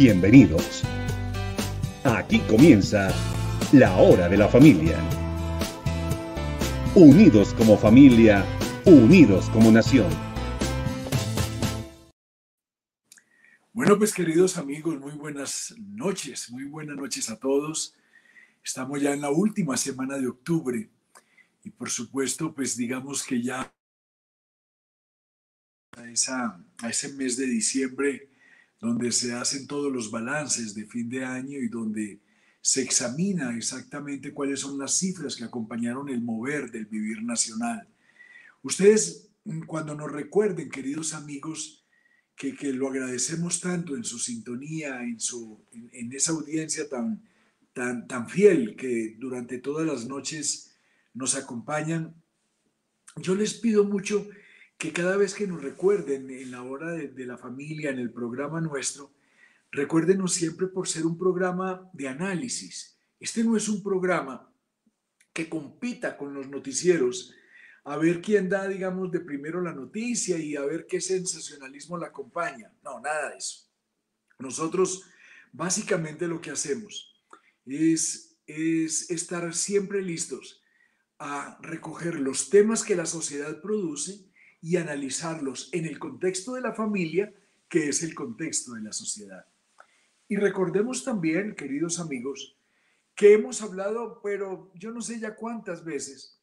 Bienvenidos. Aquí comienza la hora de la familia. Unidos como familia, unidos como nación. Bueno, pues queridos amigos, muy buenas noches a todos. Estamos ya en la última semana de octubre y por supuesto, pues digamos que ya a ese mes de diciembre donde se hacen todos los balances de fin de año y donde se examina exactamente cuáles son las cifras que acompañaron el mover del vivir nacional. Ustedes, cuando nos recuerden, queridos amigos, que lo agradecemos tanto en su sintonía, en esa audiencia tan fiel que durante todas las noches nos acompañan, yo les pido mucho que cada vez que nos recuerden en la hora de la familia, en el programa nuestro, recuérdenos siempre por ser un programa de análisis. Este no es un programa que compita con los noticieros a ver quién da, digamos, de primero la noticia y a ver qué sensacionalismo la acompaña. No, nada de eso. Nosotros básicamente lo que hacemos es estar siempre listos a recoger los temas que la sociedad produce y analizarlos en el contexto de la familia, que es el contexto de la sociedad. Y recordemos también, queridos amigos, que hemos hablado, pero yo no sé ya cuántas veces,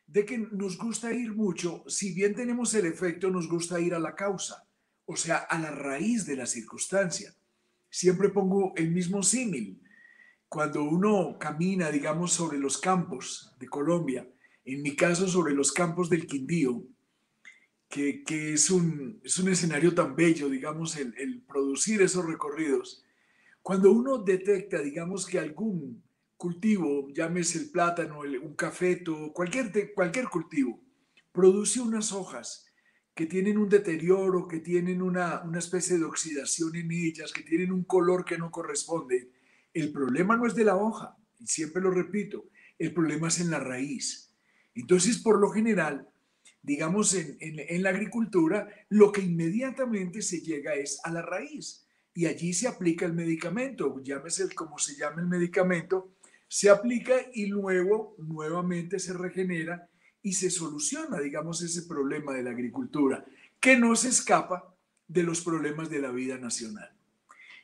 de que nos gusta ir mucho, si bien tenemos el efecto, nos gusta ir a la causa, o sea, a la raíz de la circunstancia. Siempre pongo el mismo símil. Cuando uno camina, digamos, sobre los campos de Colombia, en mi caso sobre los campos del Quindío, que es un escenario tan bello, digamos, el producir esos recorridos. Cuando uno detecta, digamos, que algún cultivo, llámese el plátano, un cafeto, cualquier cultivo, produce unas hojas que tienen un deterioro, que tienen una especie de oxidación en ellas, que tienen un color que no corresponde, el problema no es de la hoja, y siempre lo repito, el problema es en la raíz. Entonces, por lo general, digamos, en la agricultura, lo que inmediatamente se llega es a la raíz y allí se aplica el medicamento, llámese como se llame el medicamento, se aplica y luego nuevamente se regenera y se soluciona, digamos, ese problema de la agricultura, que no se escapa de los problemas de la vida nacional.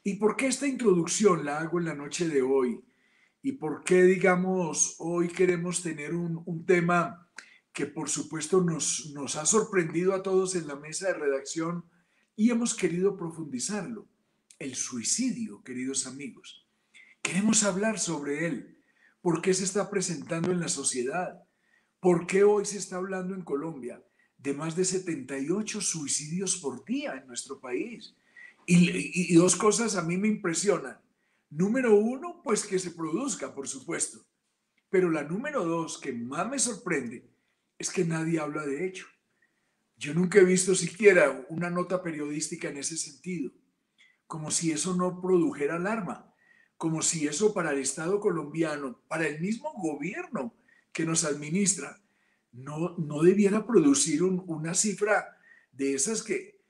¿Y por qué esta introducción la hago en la noche de hoy? ¿Y por qué, digamos, hoy queremos tener un tema que por supuesto nos ha sorprendido a todos en la mesa de redacción y hemos querido profundizarlo? El suicidio, queridos amigos. Queremos hablar sobre él. ¿Por qué se está presentando en la sociedad? ¿Por qué hoy se está hablando en Colombia de más de 78 suicidios por día en nuestro país? Y dos cosas a mí me impresionan. Número uno, pues que se produzca, por supuesto. Pero la número dos, que más me sorprende, es que nadie habla de ello. Yo nunca he visto siquiera una nota periodística en ese sentido, como si eso no produjera alarma, como si eso para el Estado colombiano, para el mismo gobierno que nos administra, no debiera producir una cifra de esas que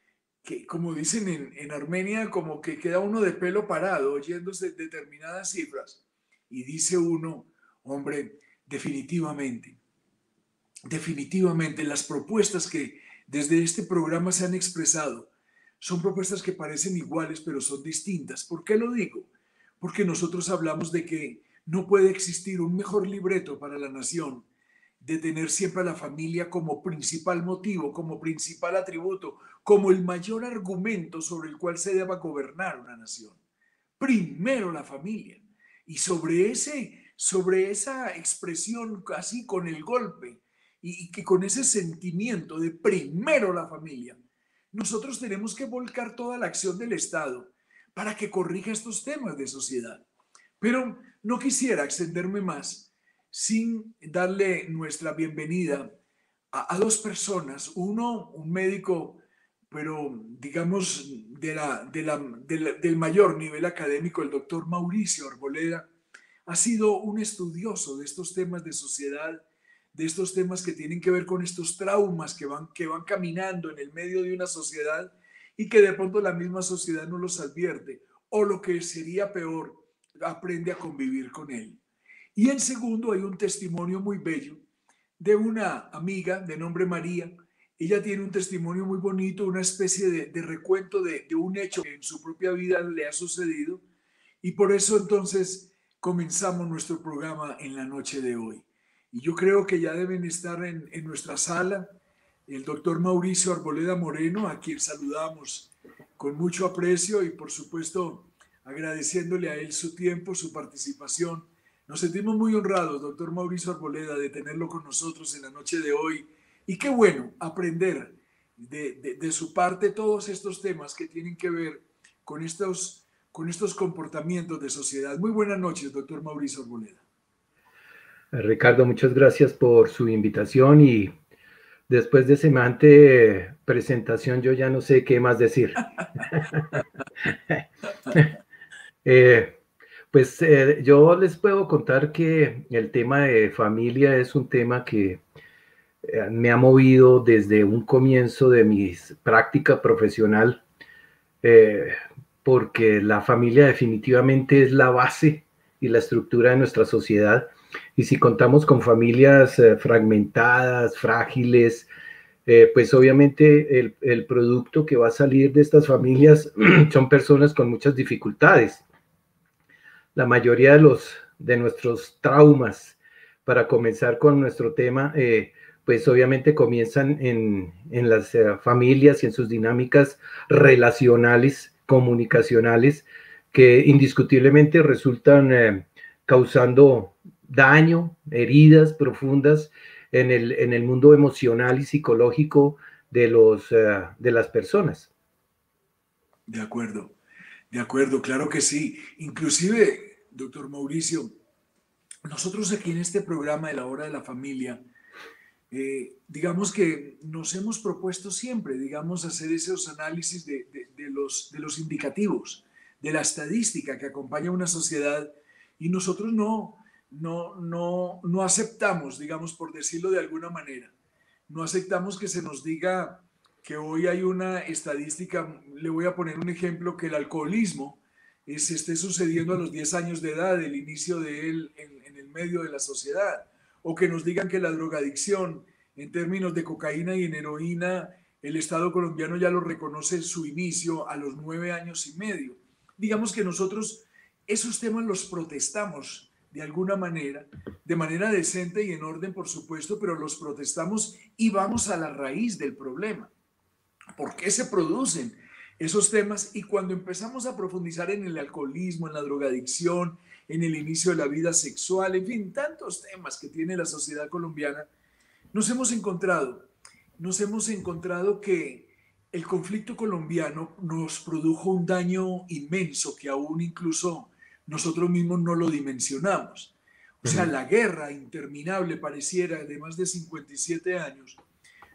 como dicen en Armenia, como que queda uno de pelo parado oyéndose determinadas cifras y dice uno, hombre, definitivamente las propuestas que desde este programa se han expresado son propuestas que parecen iguales pero son distintas. ¿Por qué lo digo? Porque nosotros hablamos de que no puede existir un mejor libreto para la nación de tener siempre a la familia como principal motivo, como principal atributo, como el mayor argumento sobre el cual se deba gobernar una nación. Primero la familia. Y sobre esa expresión así con el golpe y que con ese sentimiento de primero la familia, nosotros tenemos que volcar toda la acción del Estado para que corrija estos temas de sociedad. Pero no quisiera extenderme más sin darle nuestra bienvenida a dos personas. Uno, un médico, pero digamos del mayor nivel académico, el doctor Mauricio Arboleda, ha sido un estudioso de estos temas de sociedad, de estos temas que tienen que ver con estos traumas que van caminando en el medio de una sociedad y que de pronto la misma sociedad no los advierte o lo que sería peor, aprende a convivir con él. Y en segundo, hay un testimonio muy bello de una amiga de nombre María. Ella tiene un testimonio muy bonito, una especie de recuento de un hecho que en su propia vida le ha sucedido. Y por eso entonces comenzamos nuestro programa en la noche de hoy. Y yo creo que ya deben estar en nuestra sala el doctor Mauricio Arboleda Moreno, a quien saludamos con mucho aprecio y por supuesto agradeciéndole a él su tiempo, su participación. Nos sentimos muy honrados, doctor Mauricio Arboleda, de tenerlo con nosotros en la noche de hoy. Y qué bueno aprender de su parte todos estos temas que tienen que ver con estos comportamientos de sociedad. Muy buenas noches, doctor Mauricio Arboleda. Ricardo, muchas gracias por su invitación y después de semejante presentación yo ya no sé qué más decir. Yo les puedo contar que el tema de familia es un tema que me ha movido desde un comienzo de mi práctica profesional, porque la familia definitivamente es la base y la estructura de nuestra sociedad. Y si contamos con familias fragmentadas, frágiles, pues obviamente el producto que va a salir de estas familias son personas con muchas dificultades. La mayoría de nuestros traumas, para comenzar con nuestro tema, pues obviamente comienzan en las familias y en sus dinámicas relacionales, comunicacionales, que indiscutiblemente resultan causando daño, heridas profundas en el mundo emocional y psicológico de las personas. De acuerdo, claro que sí. Inclusive, doctor Mauricio, nosotros aquí en este programa de la hora de la familia, digamos que nos hemos propuesto siempre, digamos, hacer esos análisis de los indicativos, de la estadística que acompaña a una sociedad, y nosotros no aceptamos, digamos, por decirlo de alguna manera, no aceptamos que se nos diga que hoy hay una estadística. Le voy a poner un ejemplo, que el alcoholismo se esté sucediendo a los 10 años de edad, el inicio de él en el medio de la sociedad, o que nos digan que la drogadicción en términos de cocaína y en heroína, el Estado colombiano ya lo reconoce su inicio a los 9 años y medio. Digamos que nosotros esos temas los protestamos de alguna manera, de manera decente y en orden, por supuesto, pero los protestamos y vamos a la raíz del problema. ¿Por qué se producen esos temas? Y cuando empezamos a profundizar en el alcoholismo, en la drogadicción, en el inicio de la vida sexual, en fin, tantos temas que tiene la sociedad colombiana, nos hemos encontrado que el conflicto colombiano nos produjo un daño inmenso que aún incluso nosotros mismos no lo dimensionamos. O sea, la guerra interminable, pareciera, de más de 57 años,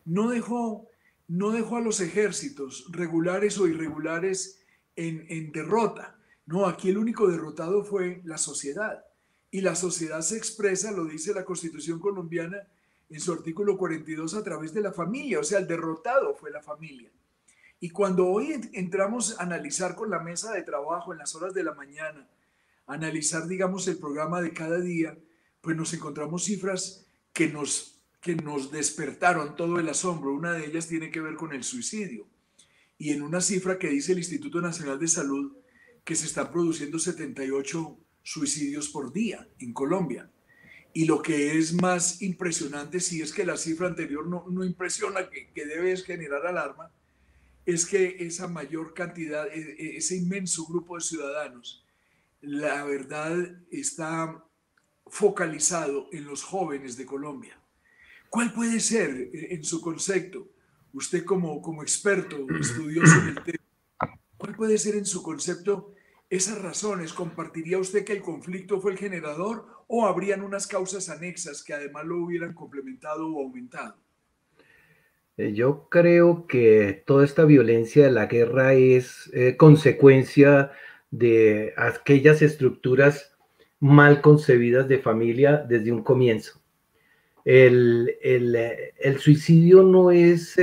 no dejó a los ejércitos regulares o irregulares en derrota. No, aquí el único derrotado fue la sociedad. Y la sociedad se expresa, lo dice la Constitución colombiana en su artículo 42, a través de la familia. O sea, el derrotado fue la familia. Y cuando hoy entramos a analizar con la mesa de trabajo en las horas de la mañana, analizar, digamos, el programa de cada día, pues nos encontramos cifras que nos despertaron todo el asombro. Una de ellas tiene que ver con el suicidio. Y en una cifra que dice el Instituto Nacional de Salud, que se están produciendo 78 suicidios por día en Colombia. Y lo que es más impresionante, si es que la cifra anterior no impresiona, que debe generar alarma, es que esa mayor cantidad, ese inmenso grupo de ciudadanos, la verdad está focalizado en los jóvenes de Colombia. ¿Cuál puede ser, en su concepto, usted como experto, estudioso del tema, cuál puede ser en su concepto esas razones? ¿Compartiría usted que el conflicto fue el generador o habrían unas causas anexas que además lo hubieran complementado o aumentado? Yo creo que toda esta violencia de la guerra es consecuencia de aquellas estructuras mal concebidas de familia desde un comienzo. El suicidio no es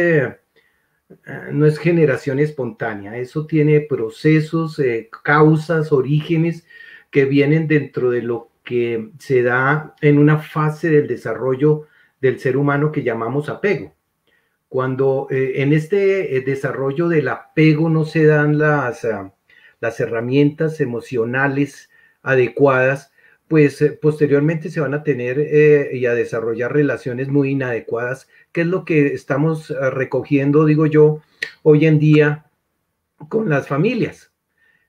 no es generación espontánea, eso tiene procesos, causas, orígenes que vienen dentro de lo que se da en una fase del desarrollo del ser humano que llamamos apego. Cuando en este desarrollo del apego no se dan las herramientas emocionales adecuadas, pues posteriormente se van a tener y a desarrollar relaciones muy inadecuadas, que es lo que estamos recogiendo, digo yo, hoy en día con las familias.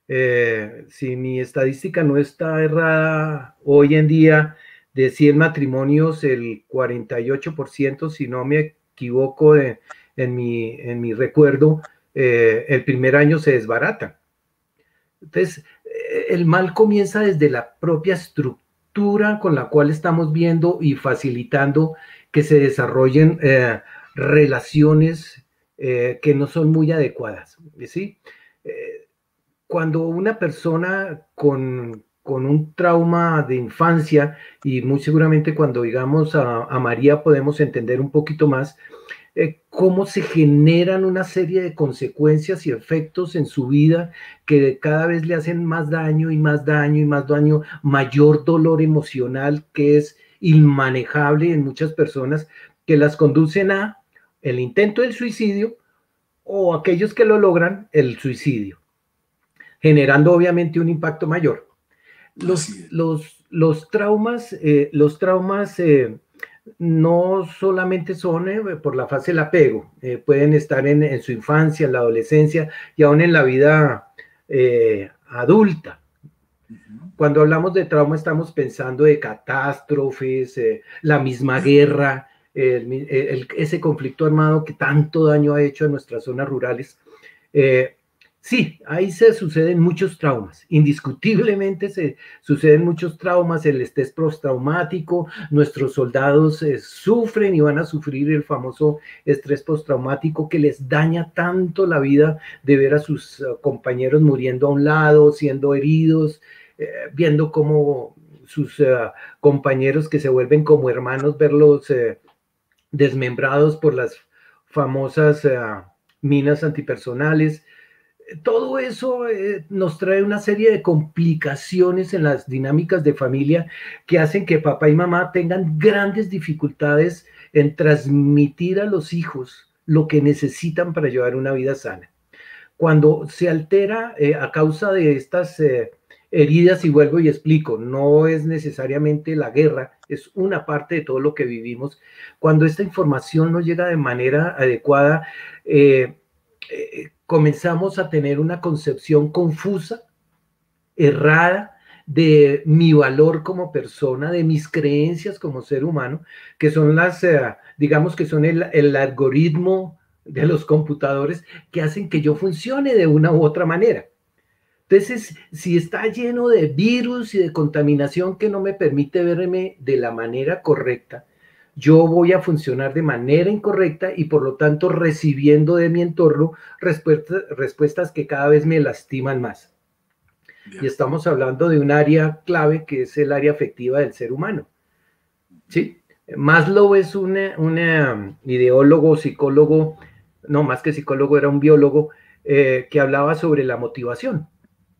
Si mi estadística no está errada, hoy en día de 100 matrimonios, el 48%, si no me equivoco en mi recuerdo, el primer año se desbarata. Entonces, el mal comienza desde la propia estructura con la cual estamos viendo y facilitando que se desarrollen relaciones que no son muy adecuadas, ¿sí? Cuando una persona con un trauma de infancia, y muy seguramente cuando digamos a María podemos entender un poquito más, cómo se generan una serie de consecuencias y efectos en su vida que cada vez le hacen más daño y más daño y más daño, mayor dolor emocional que es inmanejable en muchas personas, que las conducen a el intento del suicidio o aquellos que lo logran, el suicidio, generando obviamente un impacto mayor. Los traumas no solamente son por la fase del apego, pueden estar en su infancia, en la adolescencia y aún en la vida adulta. Cuando hablamos de trauma estamos pensando de catástrofes, la misma guerra, ese conflicto armado que tanto daño ha hecho en nuestras zonas rurales. Sí, ahí se suceden muchos traumas, indiscutiblemente se suceden muchos traumas, el estrés postraumático, nuestros soldados sufren y van a sufrir el famoso estrés postraumático que les daña tanto la vida de ver a sus compañeros muriendo a un lado, siendo heridos, viendo cómo sus compañeros que se vuelven como hermanos, verlos desmembrados por las famosas minas antipersonales. Todo eso nos trae una serie de complicaciones en las dinámicas de familia que hacen que papá y mamá tengan grandes dificultades en transmitir a los hijos lo que necesitan para llevar una vida sana. Cuando se altera a causa de estas heridas, y vuelvo y explico, no es necesariamente la guerra, es una parte de todo lo que vivimos. Cuando esta información no llega de manera adecuada, comenzamos a tener una concepción confusa, errada, de mi valor como persona, de mis creencias como ser humano, que son digamos que son el algoritmo de los computadores que hacen que yo funcione de una u otra manera. Entonces, si está lleno de virus y de contaminación que no me permite verme de la manera correcta, yo voy a funcionar de manera incorrecta y por lo tanto recibiendo de mi entorno respuestas que cada vez me lastiman más. Bien. Y estamos hablando de un área clave que es el área afectiva del ser humano. ¿Sí? Maslow es un ideólogo, psicólogo, no más que psicólogo, era un biólogo que hablaba sobre la motivación.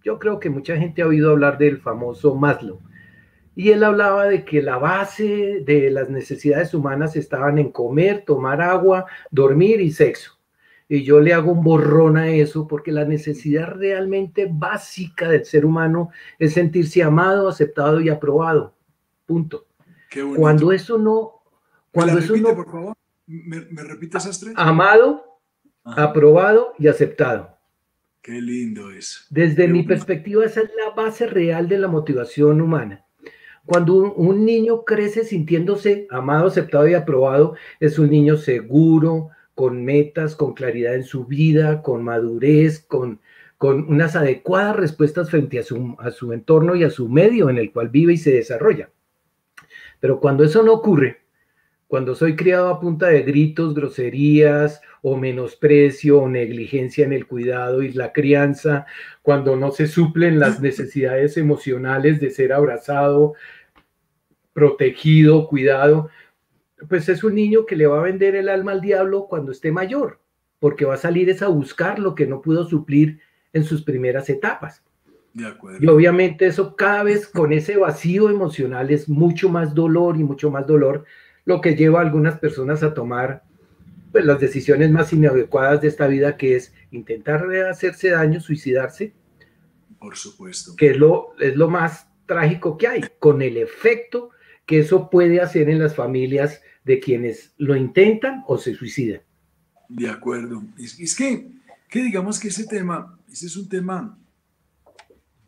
Yo creo que mucha gente ha oído hablar del famoso Maslow. Y él hablaba de que la base de las necesidades humanas estaban en comer, tomar agua, dormir y sexo. Y yo le hago un borrón a eso porque la necesidad realmente básica del ser humano es sentirse amado, aceptado y aprobado. Punto. Qué bonito. Cuando eso no... Cuando eso no, por favor. ¿Me repites esas tres? Amado, aprobado y aceptado. Qué lindo eso. Desde mi perspectiva, esa es la base real de la motivación humana. Cuando un niño crece sintiéndose amado, aceptado y aprobado, es un niño seguro, con metas, con claridad en su vida, con madurez, con unas adecuadas respuestas frente a su entorno y a su medio en el cual vive y se desarrolla. Pero cuando eso no ocurre, cuando soy criado a punta de gritos, groserías o menosprecio o negligencia en el cuidado y la crianza, cuando no se suplen las necesidades emocionales de ser abrazado, protegido, cuidado, pues es un niño que le va a vender el alma al diablo cuando esté mayor. porque va a salir es a buscar lo que no pudo suplir en sus primeras etapas. De acuerdo. Y obviamente eso cada vez con ese vacío emocional es mucho más dolor y mucho más dolor, lo que lleva a algunas personas a tomar pues, las decisiones más inadecuadas de esta vida, que es intentar hacerse daño, suicidarse. Por supuesto. Que es lo más trágico que hay, con el efecto que eso puede hacer en las familias de quienes lo intentan o se suicidan. De acuerdo. Es que digamos que ese es un tema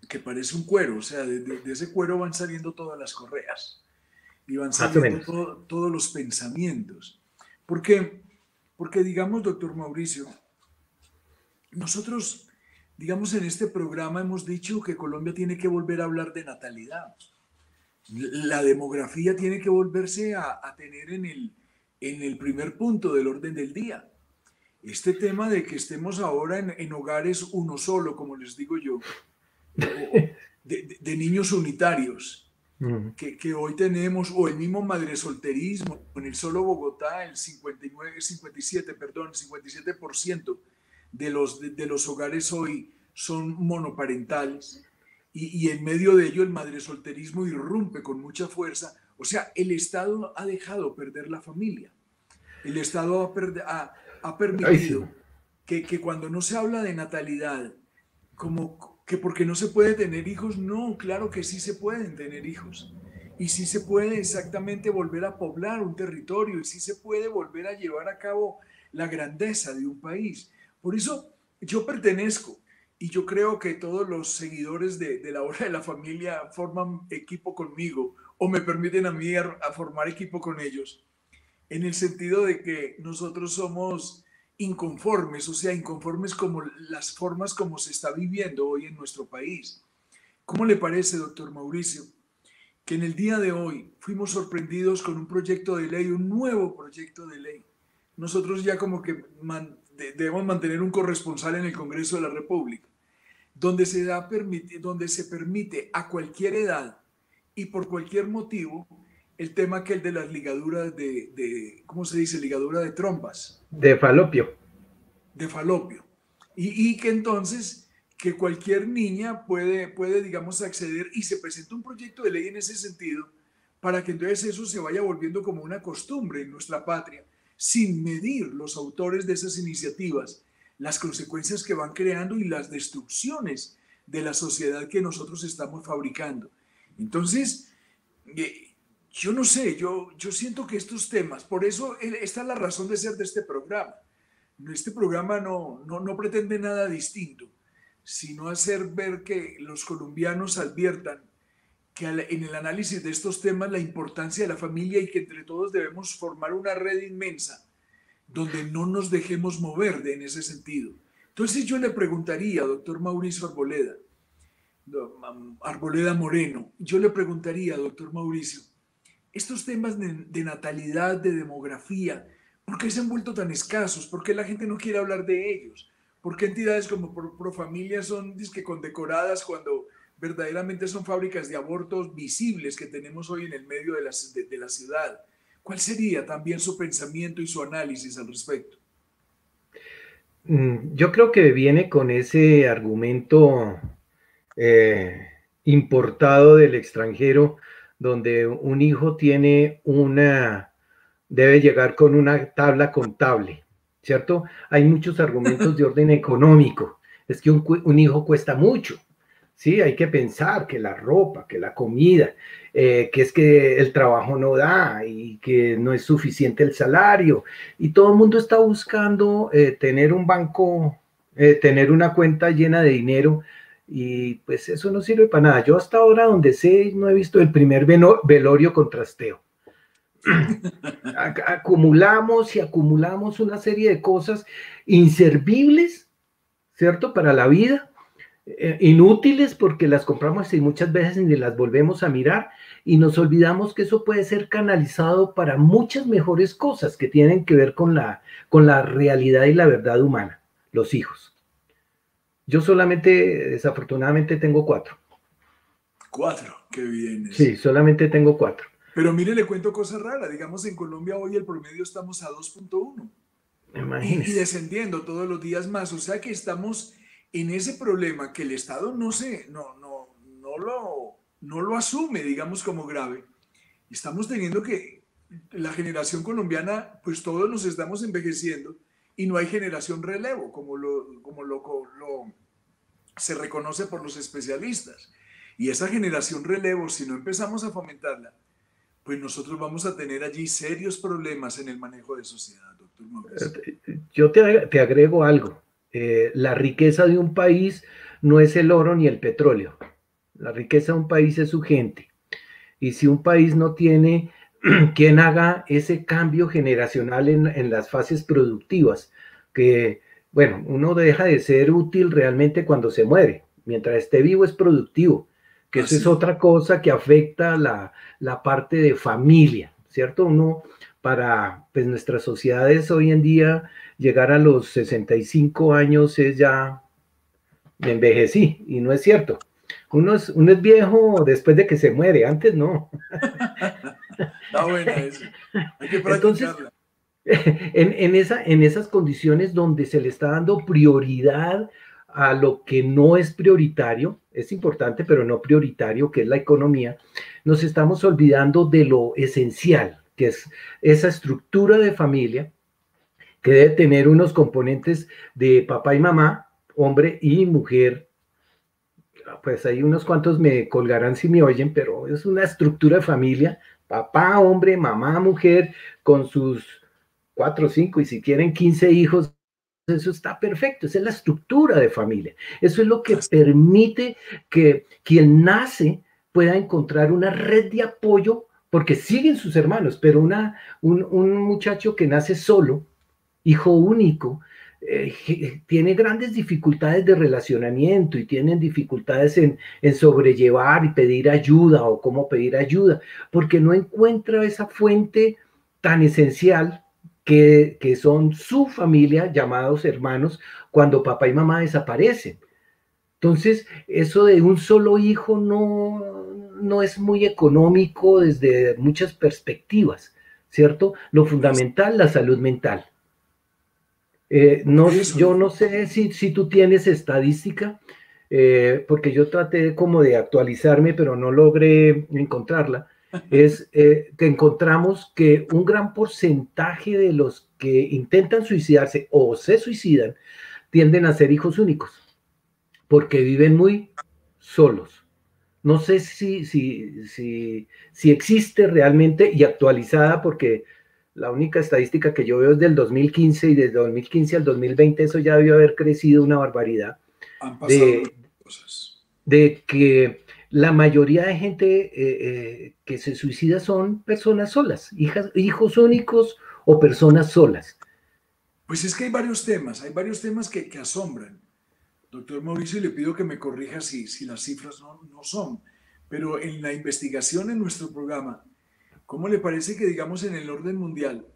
que parece un cuero, o sea, de ese cuero van saliendo todas las correas y van saliendo todos los pensamientos. Porque digamos, doctor Mauricio, nosotros, digamos, en este programa hemos dicho que Colombia tiene que volver a hablar de natalidad. La demografía tiene que volverse a tener en el primer punto del orden del día. Este tema de que estemos ahora en hogares uno solo, como les digo yo, de niños unitarios, que hoy tenemos, o el mismo madresolterismo, en el solo Bogotá, el 57% de los hogares hoy son monoparentales. Y en medio de ello el madresolterismo irrumpe con mucha fuerza. O sea, el Estado ha dejado perder la familia. El Estado ha permitido que cuando no se habla de natalidad, como que porque no se puede tener hijos, no, claro que sí se pueden tener hijos. Y sí se puede exactamente volver a poblar un territorio, y sí se puede volver a llevar a cabo la grandeza de un país. Por eso yo pertenezco. Y yo creo que todos los seguidores de la hora de la familia forman equipo conmigo o me permiten a mí a formar equipo con ellos, en el sentido de que nosotros somos inconformes, o sea, inconformes como las formas como se está viviendo hoy en nuestro país. ¿Cómo le parece, doctor Mauricio, que en el día de hoy fuimos sorprendidos con un proyecto de ley, un nuevo proyecto de ley? Nosotros ya como que debemos mantener un corresponsal en el Congreso de la República, donde se permite a cualquier edad y por cualquier motivo el tema que el de las ligaduras ¿cómo se dice? Ligadura de trompas. De falopio. De falopio. Y que entonces que cualquier niña puede, digamos, acceder, y se presenta un proyecto de ley en ese sentido para que entonces eso se vaya volviendo como una costumbre en nuestra patria, sin medir los autores de esas iniciativas las consecuencias que van creando y las destrucciones de la sociedad que nosotros estamos fabricando. Entonces, yo no sé, yo siento que estos temas, por eso esta es la razón de ser de este programa. Este programa no pretende nada distinto, sino hacer ver que los colombianos adviertan que en el análisis de estos temas la importancia de la familia y que entre todos debemos formar una red inmensa donde no nos dejemos mover en ese sentido. Entonces yo le preguntaría, doctor Mauricio Arboleda Moreno, yo le preguntaría, doctor Mauricio, estos temas de natalidad, de demografía, ¿por qué se han vuelto tan escasos? ¿Por qué la gente no quiere hablar de ellos? ¿Por qué entidades como Profamilia son disque condecoradas cuando verdaderamente son fábricas de abortos visibles que tenemos hoy en el medio de la ciudad? ¿Cuál sería también su pensamiento y su análisis al respecto? Yo creo que viene con ese argumento importado del extranjero, donde un hijo debe llegar con una tabla contable, ¿cierto? Hay muchos argumentos de orden económico. Es que un hijo cuesta mucho. Sí, hay que pensar que la ropa, que la comida, que es que el trabajo no da y que no es suficiente el salario. Y todo el mundo está buscando tener un banco, tener una cuenta llena de dinero, y pues eso no sirve para nada. Yo hasta ahora, donde sé, no he visto el primer velorio con trasteo. Acumulamos y acumulamos una serie de cosas inservibles, ¿cierto? Para la vida. Inútiles porque las compramos y muchas veces ni las volvemos a mirar, y nos olvidamos que eso puede ser canalizado para muchas mejores cosas que tienen que ver con la realidad y la verdad humana, los hijos. Yo solamente, desafortunadamente, tengo 4. 4, qué bien. Sí, solamente tengo 4. Pero mire, le cuento cosas raras. Digamos, en Colombia hoy el promedio estamos a 2.1. y Imagínese. descendiendo todos los días más. O sea que estamos en ese problema que el Estado no lo asume, digamos, como grave. Estamos teniendo que, la generación colombiana, pues todos nos estamos envejeciendo y no hay generación relevo, como lo se reconoce por los especialistas. Y esa generación relevo, si no empezamos a fomentarla, pues nosotros vamos a tener allí serios problemas en el manejo de sociedad, doctor Mauricio. Yo te agrego algo. La riqueza de un país no es el oro ni el petróleo. La riqueza de un país es su gente. Y si un país no tiene quien haga ese cambio generacional en las fases productivas, que, bueno, uno deja de ser útil realmente cuando se muere. Mientras esté vivo es productivo, que eso es Así, otra cosa que afecta la parte de familia, ¿cierto? Uno, para pues, nuestras sociedades hoy en día, llegar a los 65 años es ya, me envejecí, y no es cierto. Uno es viejo después de que se muere, antes no. está buena esa. Hay que Entonces, practicarla. en esas condiciones donde se le está dando prioridad a lo que no es prioritario, es importante, pero no prioritario, que es la economía, nos estamos olvidando de lo esencial, que es esa estructura de familia que debe tener unos componentes de papá y mamá, hombre y mujer. Pues hay unos cuantos me colgarán si me oyen, pero es una estructura de familia, papá, hombre, mamá, mujer, con sus 4, 5 y si quieren 15 hijos, eso está perfecto, esa es la estructura de familia. Eso es lo que Así, permite que quien nace pueda encontrar una red de apoyo, porque siguen sus hermanos, pero un muchacho que nace solo, hijo único, tiene grandes dificultades de relacionamiento y tienen dificultades en sobrellevar y pedir ayuda o cómo pedir ayuda, porque no encuentra esa fuente tan esencial que son su familia, llamados hermanos, cuando papá y mamá desaparecen. Entonces, eso de un solo hijo no es muy económico desde muchas perspectivas, ¿cierto? Lo así. fundamental, la salud mental. Por eso, Yo no sé si tú tienes estadística, porque yo traté como de actualizarme, pero no logré encontrarla. Que encontramos que un gran porcentaje de los que intentan suicidarse o se suicidan tienden a ser hijos únicos, porque viven muy solos. No sé si existe realmente y actualizada, porque la única estadística que yo veo es del 2015 y desde 2015 al 2020 eso ya debió haber crecido una barbaridad, han pasado muchas de, cosas. de que la mayoría de gente que se suicida son personas solas, hijos únicos o personas solas. Pues es que hay varios temas que asombran. Doctor Mauricio, le pido que me corrija si las cifras no son, pero en la investigación en nuestro programa, ¿cómo le parece que, digamos, en el orden mundial,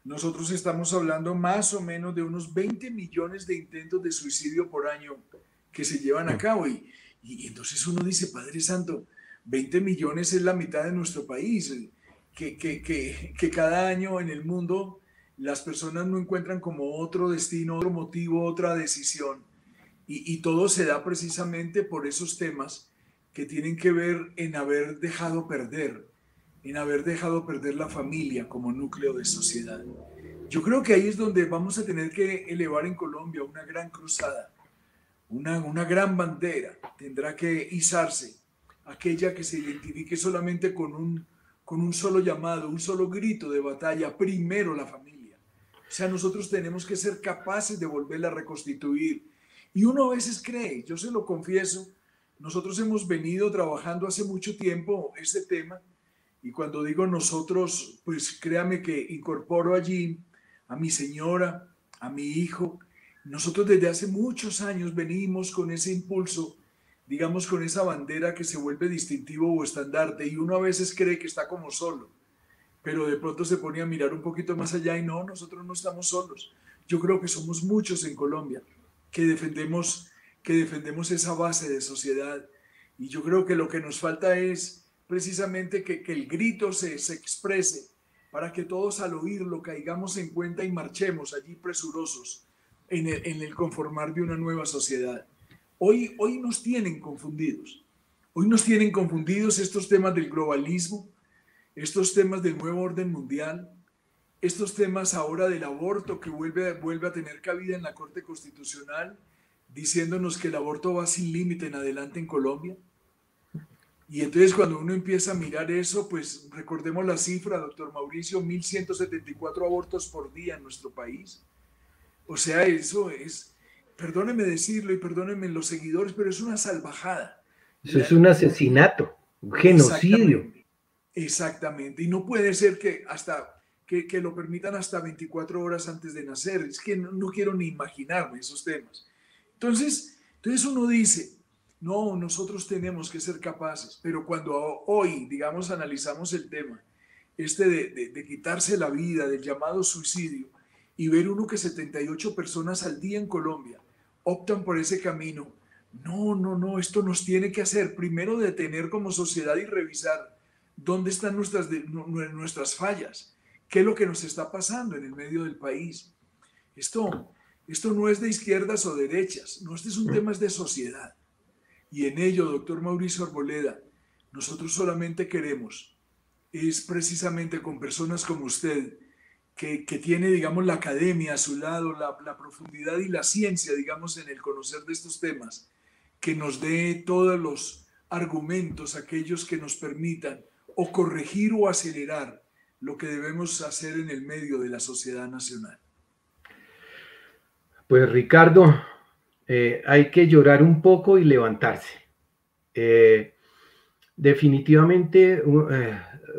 nosotros estamos hablando más o menos de unos 20 millones de intentos de suicidio por año que se llevan a cabo? Y entonces uno dice, Padre Santo, 20 millones es la mitad de nuestro país, que cada año en el mundo las personas no encuentran como otro destino, otro motivo, otra decisión. Y todo se da precisamente por esos temas que tienen que ver en haber dejado perder la familia como núcleo de sociedad. Yo creo que ahí es donde vamos a tener que elevar en Colombia una gran cruzada, una gran bandera. Tendrá que izarse aquella que se identifique solamente con un solo llamado, un solo grito de batalla, primero la familia. O sea, nosotros tenemos que ser capaces de volverla a reconstituir. Y uno a veces cree, yo se lo confieso, nosotros hemos venido trabajando hace mucho tiempo este tema y cuando digo nosotros, pues créame que incorporo allí a mi señora, a mi hijo. Nosotros desde hace muchos años venimos con ese impulso, digamos con esa bandera que se vuelve distintivo o estandarte y uno a veces cree que está como solo, pero de pronto se pone a mirar un poquito más allá y no, nosotros no estamos solos. Yo creo que somos muchos en Colombia que defendemos esa base de sociedad y yo creo que lo que nos falta es precisamente que el grito se exprese para que todos al oírlo caigamos en cuenta y marchemos allí presurosos en el conformar de una nueva sociedad. Hoy nos tienen confundidos. Hoy nos tienen confundidos estos temas del globalismo, estos temas del nuevo orden mundial, estos temas ahora del aborto que vuelve a tener cabida en la Corte Constitucional, diciéndonos que el aborto va sin límite en adelante en Colombia. Y entonces cuando uno empieza a mirar eso, pues recordemos la cifra, doctor Mauricio, 1.174 abortos por día en nuestro país. O sea, eso es, perdónenme decirlo y perdónenme los seguidores, pero es una salvajada. Eso es un asesinato, un genocidio. Exactamente. Y no puede ser que que lo permitan hasta 24 horas antes de nacer. Es que no quiero ni imaginarme esos temas. Entonces uno dice, no, nosotros tenemos que ser capaces, pero cuando hoy, digamos, analizamos el tema, de quitarse la vida, del llamado suicidio, y ver uno que 78 personas al día en Colombia optan por ese camino, no, esto nos tiene que hacer primero detener como sociedad y revisar dónde están nuestras fallas, qué es lo que nos está pasando en el medio del país. Esto no es de izquierdas o derechas, no, este es un tema de sociedad. Y en ello, doctor Mauricio Arboleda, nosotros solamente queremos, es precisamente con personas como usted, que tiene, digamos, la academia a su lado, la profundidad y la ciencia, digamos, en el conocer de estos temas, que nos dé todos los argumentos, aquellos que nos permitan o corregir o acelerar lo que debemos hacer en el medio de la sociedad nacional. Pues Ricardo, hay que llorar un poco y levantarse. Definitivamente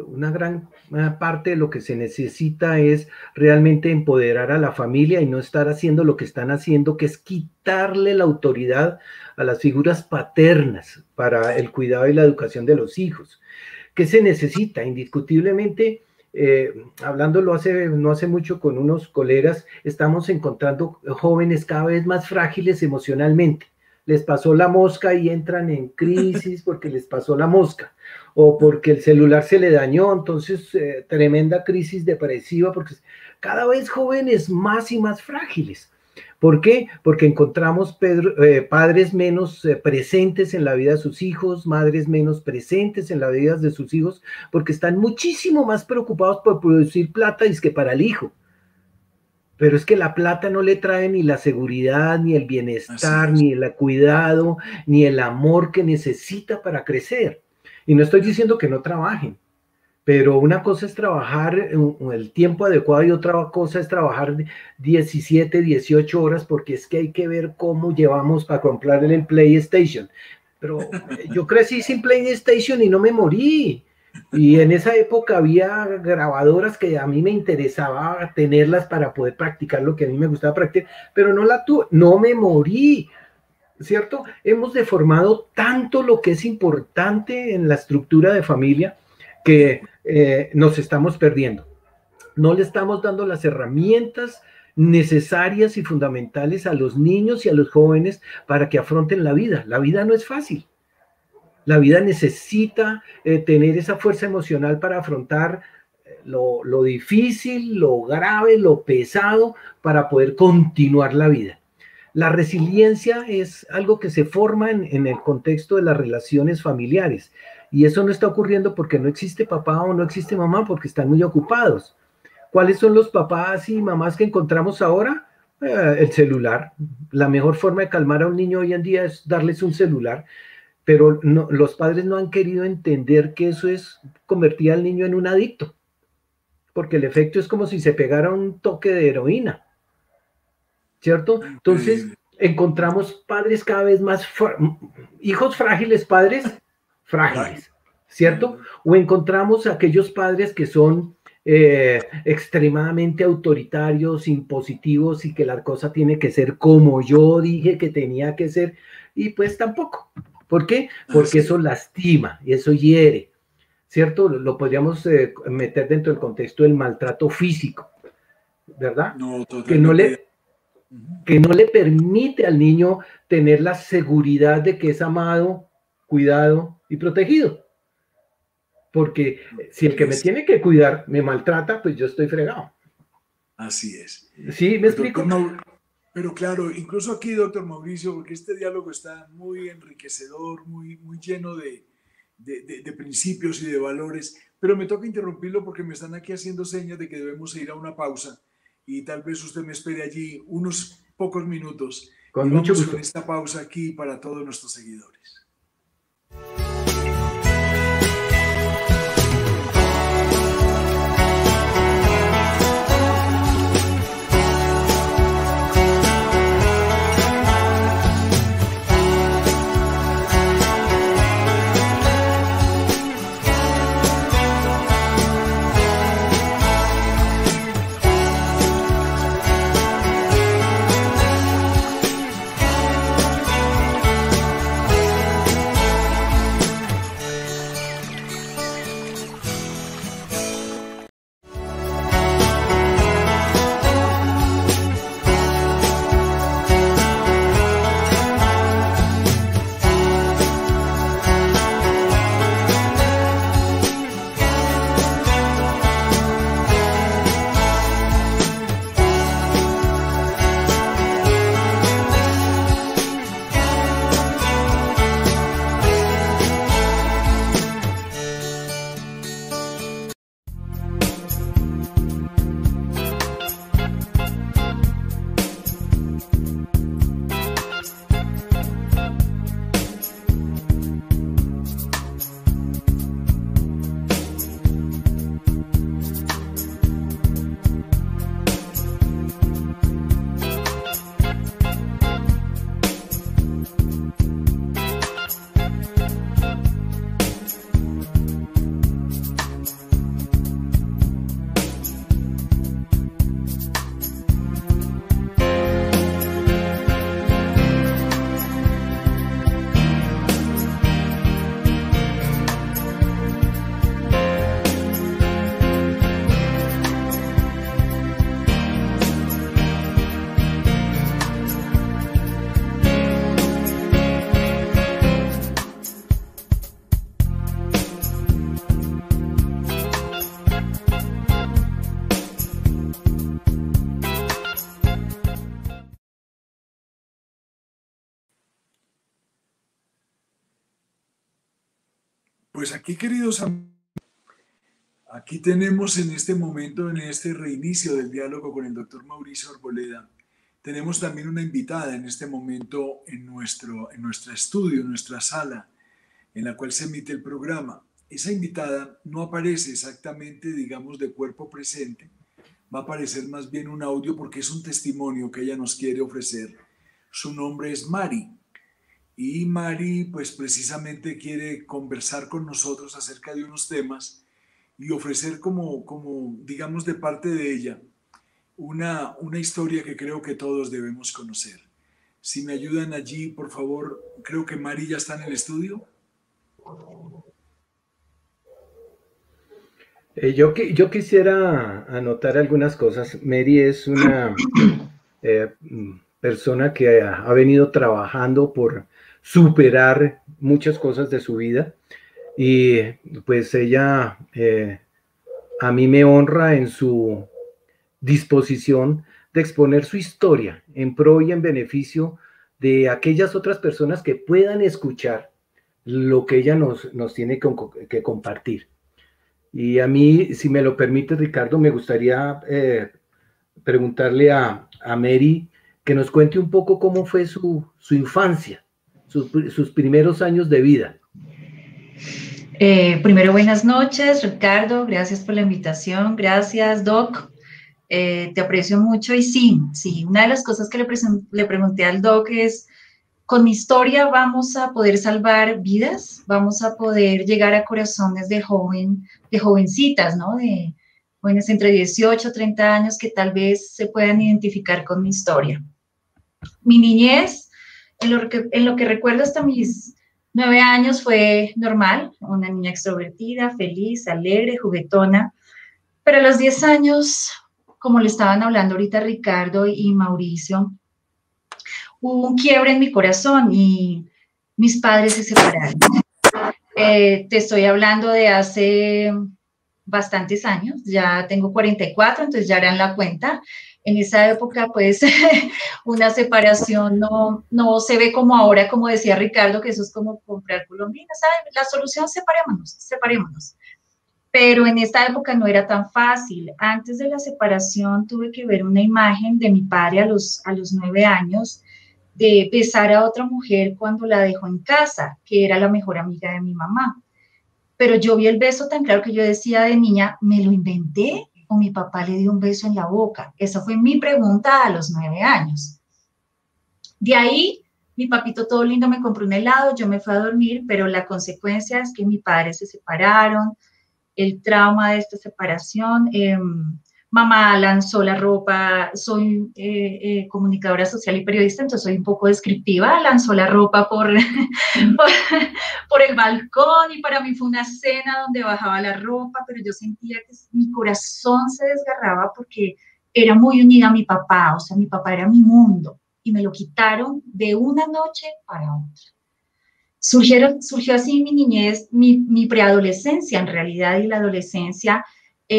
una gran parte de lo que se necesita es realmente empoderar a la familia y no estar haciendo lo que están haciendo, que es quitarle la autoridad a las figuras paternas para el cuidado y la educación de los hijos. ¿Qué se necesita? Indiscutiblemente, hablándolo no hace mucho con unos colegas, estamos encontrando jóvenes cada vez más frágiles emocionalmente. Les pasó la mosca y entran en crisis porque les pasó la mosca, o porque el celular se le dañó, entonces tremenda crisis depresiva, porque cada vez jóvenes más y más frágiles. ¿Por qué? Porque encontramos padres menos presentes en la vida de sus hijos, madres menos presentes en la vida de sus hijos, porque están muchísimo más preocupados por producir plata y es que para el hijo. Pero es que la plata no le trae ni la seguridad, ni el bienestar, ni el cuidado, ni el amor que necesita para crecer. Y no estoy diciendo que no trabajen, pero una cosa es trabajar el tiempo adecuado y otra cosa es trabajar 17, 18 horas, porque es que hay que ver cómo llevamos para comprarle el PlayStation. Pero yo crecí sin PlayStation y no me morí. Y en esa época había grabadoras que a mí me interesaba tenerlas para poder practicar lo que a mí me gustaba practicar, pero no la tuve, no me morí, ¿cierto? Hemos deformado tanto lo que es importante en la estructura de familia que nos estamos perdiendo. No le estamos dando las herramientas necesarias y fundamentales a los niños y a los jóvenes para que afronten la vida. La vida no es fácil. La vida necesita tener esa fuerza emocional para afrontar lo difícil, lo grave, lo pesado, para poder continuar la vida. La resiliencia es algo que se forma en el contexto de las relaciones familiares. Y eso no está ocurriendo porque no existe papá o no existe mamá, porque están muy ocupados. ¿Cuáles son los papás y mamás que encontramos ahora? El celular. La mejor forma de calmar a un niño hoy en día es darles un celular. Pero no, los padres no han querido entender que eso es convertir al niño en un adicto, porque el efecto es como si se pegara un toque de heroína, ¿cierto? Entonces encontramos padres cada vez más, hijos frágiles, padres frágiles, ¿cierto? O encontramos aquellos padres que son extremadamente autoritarios, impositivos y que la cosa tiene que ser como yo dije que tenía que ser, y pues tampoco. ¿Por qué? Porque eso lastima y eso hiere, ¿cierto? Lo podríamos meter dentro del contexto del maltrato físico, ¿verdad? No, que no le permite al niño tener la seguridad de que es amado, cuidado y protegido. porque si el que me tiene que cuidar me maltrata, pues yo estoy fregado. Así es. ¿Sí me explico? Pero claro, incluso aquí, doctor Mauricio, porque este diálogo está muy enriquecedor, muy lleno de principios y de valores, pero me toca interrumpirlo porque me están aquí haciendo señas de que debemos ir a una pausa y tal vez usted me espere allí unos pocos minutos. Con y mucho vamos gusto. con esta pausa aquí para todos nuestros seguidores. Pues aquí, queridos amigos, aquí tenemos en este momento, en este reinicio del diálogo con el doctor Mauricio Arboleda, tenemos también una invitada en este momento en nuestro estudio, en nuestra sala, en la cual se emite el programa. Esa invitada no aparece exactamente, digamos, de cuerpo presente, va a aparecer más bien un audio porque es un testimonio que ella nos quiere ofrecer. Su nombre es Mari. Y Mari, pues precisamente quiere conversar con nosotros acerca de unos temas y ofrecer como digamos, de parte de ella, una historia que creo que todos debemos conocer. Si me ayudan allí, por favor, creo que Mari ya está en el estudio. Yo quisiera anotar algunas cosas. Mary es una persona que ha venido trabajando por superar muchas cosas de su vida y pues ella a mí me honra en su disposición de exponer su historia en pro y en beneficio de aquellas otras personas que puedan escuchar lo que ella nos tiene que compartir. Y a mí, si me lo permite, Ricardo, me gustaría preguntarle a Mary que nos cuente un poco cómo fue su infancia, sus primeros años de vida. Primero, buenas noches, Ricardo, gracias por la invitación, gracias, Doc, te aprecio mucho y sí, una de las cosas que le pregunté al Doc es, con mi historia vamos a poder salvar vidas, vamos a poder llegar a corazones de jovencitas, ¿no? De jóvenes entre 18 y 30 años que tal vez se puedan identificar con mi historia. Mi niñez, en lo que recuerdo hasta mis 9 años fue normal, una niña extrovertida, feliz, alegre, juguetona, pero a los 10 años, como le estaban hablando ahorita Ricardo y Mauricio, hubo un quiebre en mi corazón y mis padres se separaron. Te estoy hablando de hace bastantes años, ya tengo 44, entonces ya harán la cuenta. En esa época, pues, una separación no se ve como ahora, como decía Ricardo, que eso es como comprar colombinas, ¿sabes? La solución, separémonos. Pero en esta época no era tan fácil. Antes de la separación tuve que ver una imagen de mi padre a los 9 años, de besar a otra mujer cuando la dejó en casa, que era la mejor amiga de mi mamá. Pero yo vi el beso tan claro que yo decía de niña, ¿me lo inventé o mi papá le dio un beso en la boca? Esa fue mi pregunta a los 9 años. De ahí, mi papito todo lindo me compró un helado, yo me fui a dormir, pero la consecuencia es que mis padres se separaron, el trauma de esta separación. Mamá lanzó la ropa, soy comunicadora social y periodista, entonces soy un poco descriptiva, lanzó la ropa por el balcón y para mí fue una escena donde bajaba la ropa, pero yo sentía que mi corazón se desgarraba porque era muy unida a mi papá, o sea, mi papá era mi mundo y me lo quitaron de una noche para otra. Surgió así mi niñez, mi preadolescencia en realidad y la adolescencia,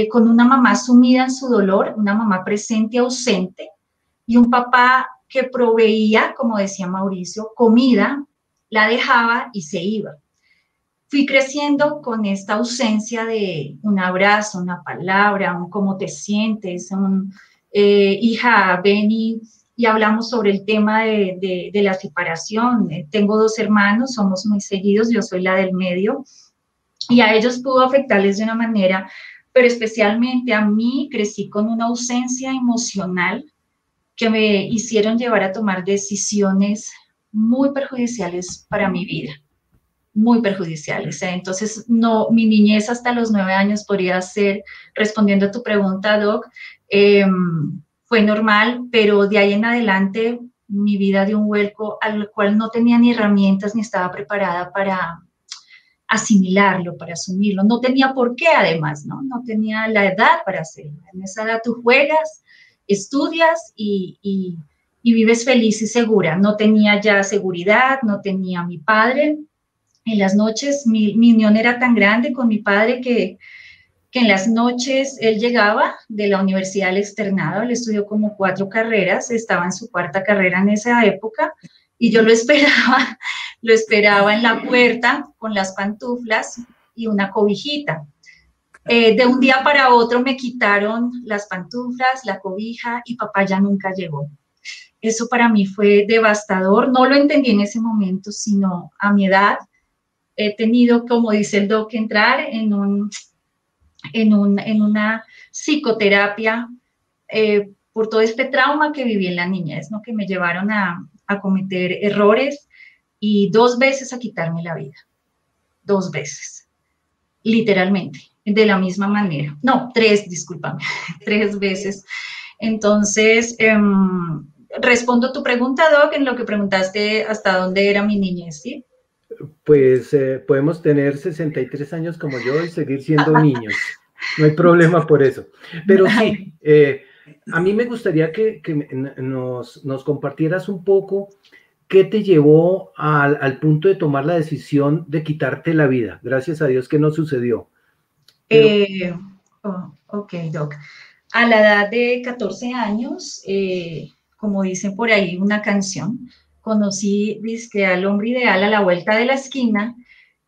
con una mamá sumida en su dolor, una mamá presente, ausente, y un papá que proveía, como decía Mauricio, comida, la dejaba y se iba. Fui creciendo con esta ausencia de un abrazo, una palabra, un cómo te sientes, hija, ven y hablamos sobre el tema de la separación. Tengo 2 hermanos, somos muy seguidos, yo soy la del medio, y a ellos pudo afectarles de una manera, pero especialmente a mí crecí con una ausencia emocional que me hicieron llevar a tomar decisiones muy perjudiciales para mi vida, muy perjudiciales. Entonces, no, mi niñez hasta los 9 años podría ser, respondiendo a tu pregunta, Doc, fue normal, pero de ahí en adelante mi vida dio un vuelco al cual no tenía ni herramientas ni estaba preparada para asimilarlo, para asumirlo. No tenía por qué, además, ¿no? No tenía la edad para hacerlo. En esa edad tú juegas, estudias y vives feliz y segura. No tenía ya seguridad, no tenía a mi padre. En las noches mi unión era tan grande con mi padre que en las noches él llegaba de la universidad al externado, él estudió como 4 carreras, estaba en su 4ª carrera en esa época, y yo lo esperaba en la puerta con las pantuflas y una cobijita. De un día para otro me quitaron las pantuflas, la cobija, y papá ya nunca llegó. Eso para mí fue devastador, no lo entendí en ese momento, sino a mi edad he tenido, como dice el doc, que entrar en una psicoterapia por todo este trauma que viví en la niñez, ¿no? Que me llevaron a cometer errores y 2 veces a quitarme la vida. 2 veces, literalmente, de la misma manera. No, 3, discúlpame, 3 veces. Entonces, respondo tu pregunta, Doc, en lo que preguntaste hasta dónde era mi niñez, ¿sí? Pues podemos tener 63 años como yo y seguir siendo niños. No hay problema por eso. Pero sí, a mí me gustaría que nos compartieras un poco qué te llevó al punto de tomar la decisión de quitarte la vida. Gracias a Dios que no sucedió. Pero... Ok, Doc. A la edad de 14 años, como dicen por ahí una canción, conocí al hombre ideal a la vuelta de la esquina.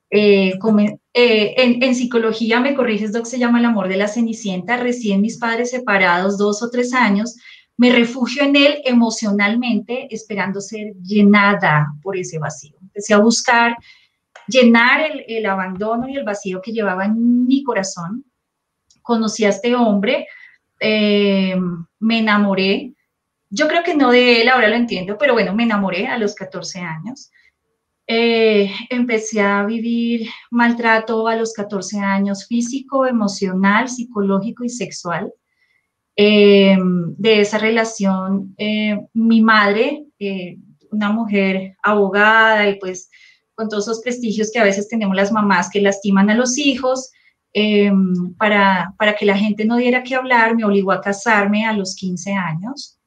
En psicología, me corriges, Doc, se llama El amor de la Cenicienta. Recién mis padres separados, 2 o 3 años, me refugio en él emocionalmente, esperando ser llenada por ese vacío. Empecé a buscar llenar el abandono y el vacío que llevaba en mi corazón. Conocí a este hombre, me enamoré. Yo creo que no de él, ahora lo entiendo, pero bueno, me enamoré a los 14 años. Empecé a vivir maltrato a los 14 años, físico, emocional, psicológico y sexual. De esa relación, mi madre, una mujer abogada y pues con todos esos prestigios que a veces tenemos las mamás que lastiman a los hijos, para que la gente no diera que hablar, me obligó a casarme a los 15 años.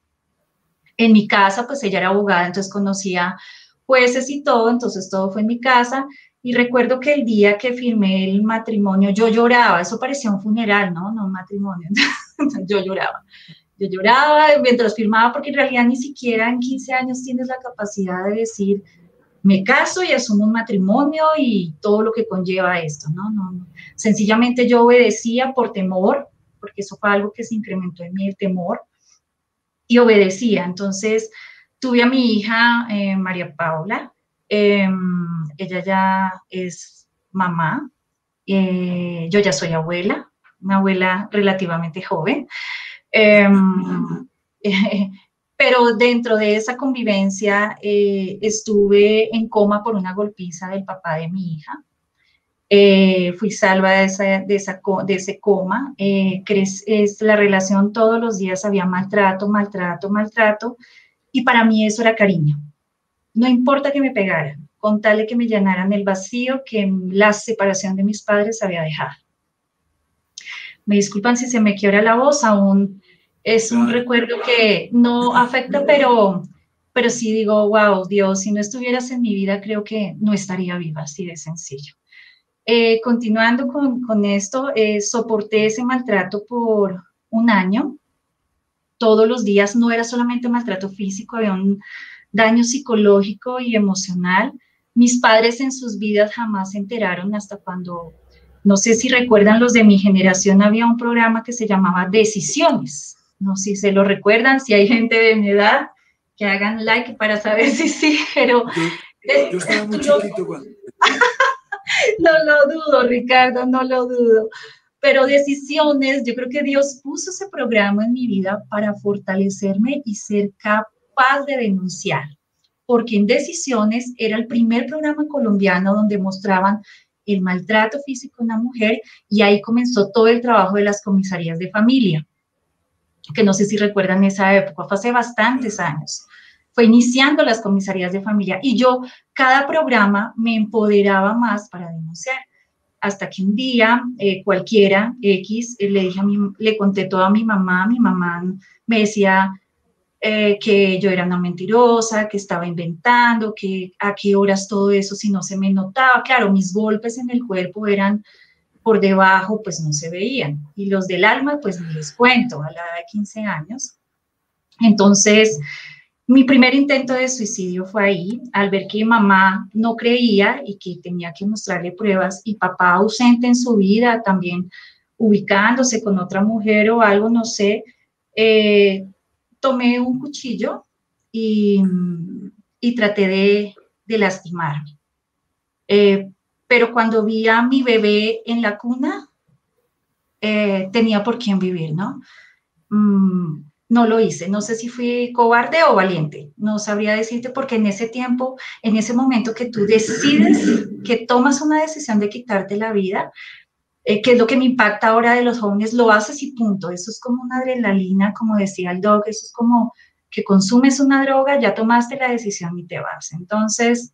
En mi casa, pues ella era abogada, entonces conocía jueces y todo, entonces todo fue en mi casa, Y recuerdo que el día que firmé el matrimonio, yo lloraba, eso parecía un funeral, ¿no? No un matrimonio. Yo lloraba mientras firmaba, porque en realidad ni siquiera en 15 años tienes la capacidad de decir, me caso y asumo un matrimonio y todo lo que conlleva esto, ¿no? No. Sencillamente yo obedecía por temor, porque eso fue algo que se incrementó en mí, el temor, y obedecía. Entonces, tuve a mi hija, María Paula, ella ya es mamá, yo ya soy abuela, una abuela relativamente joven, pero dentro de esa convivencia estuve en coma por una golpiza del papá de mi hija. Fui salva de ese coma. La relación todos los días había maltrato, y para mí eso era cariño. No importa que me pegaran, con tal de que me llenaran el vacío que la separación de mis padres había dejado. Me disculpan si se me quiebra la voz, aún es un recuerdo que no afecta, pero sí digo, wow, Dios, si no estuvieras en mi vida, creo que no estaría viva, así de sencillo. Continuando con esto, soporté ese maltrato por un año. Todos los días, no era solamente maltrato físico, había un daño psicológico y emocional. Mis padres en sus vidas jamás se enteraron hasta cuando, no sé si recuerdan los de mi generación, había un programa que se llamaba Decisiones. No sé si se lo recuerdan, si hay gente de mi edad, que hagan like para saber si sí, pero... Yo estaba muy chiquito cuando... No lo dudo, Ricardo, no lo dudo. Pero Decisiones, yo creo que Dios puso ese programa en mi vida para fortalecerme y ser capaz de denunciar. Porque en Decisiones era el primer programa colombiano donde mostraban el maltrato físico de una mujer, y ahí comenzó todo el trabajo de las comisarías de familia, que no sé si recuerdan esa época, fue hace bastantes años. Fue iniciando las comisarías de familia, y yo, cada programa me empoderaba más para denunciar. Hasta que un día, cualquiera, X, le conté todo a mi mamá me decía que yo era una mentirosa, que estaba inventando, que a qué horas todo eso si no se me notaba. Claro, mis golpes en el cuerpo eran por debajo, pues no se veían, y los del alma, pues ni les cuento, a la edad de 15 años. Entonces, mi primer intento de suicidio fue ahí, al ver que mamá no creía y que tenía que mostrarle pruebas, y papá ausente en su vida, también ubicándose con otra mujer o algo, no sé. Tomé un cuchillo y traté de lastimarme. Pero cuando vi a mi bebé en la cuna, tenía por quién vivir, ¿no? No lo hice, no sé si fui cobarde o valiente, no sabría decirte, porque en ese tiempo, en ese momento que tú decides, que tomas una decisión de quitarte la vida, que es lo que me impacta ahora de los jóvenes, lo haces y punto. Eso es como una adrenalina, como decía el doc, eso es como que consumes una droga, ya tomaste la decisión y te vas. Entonces,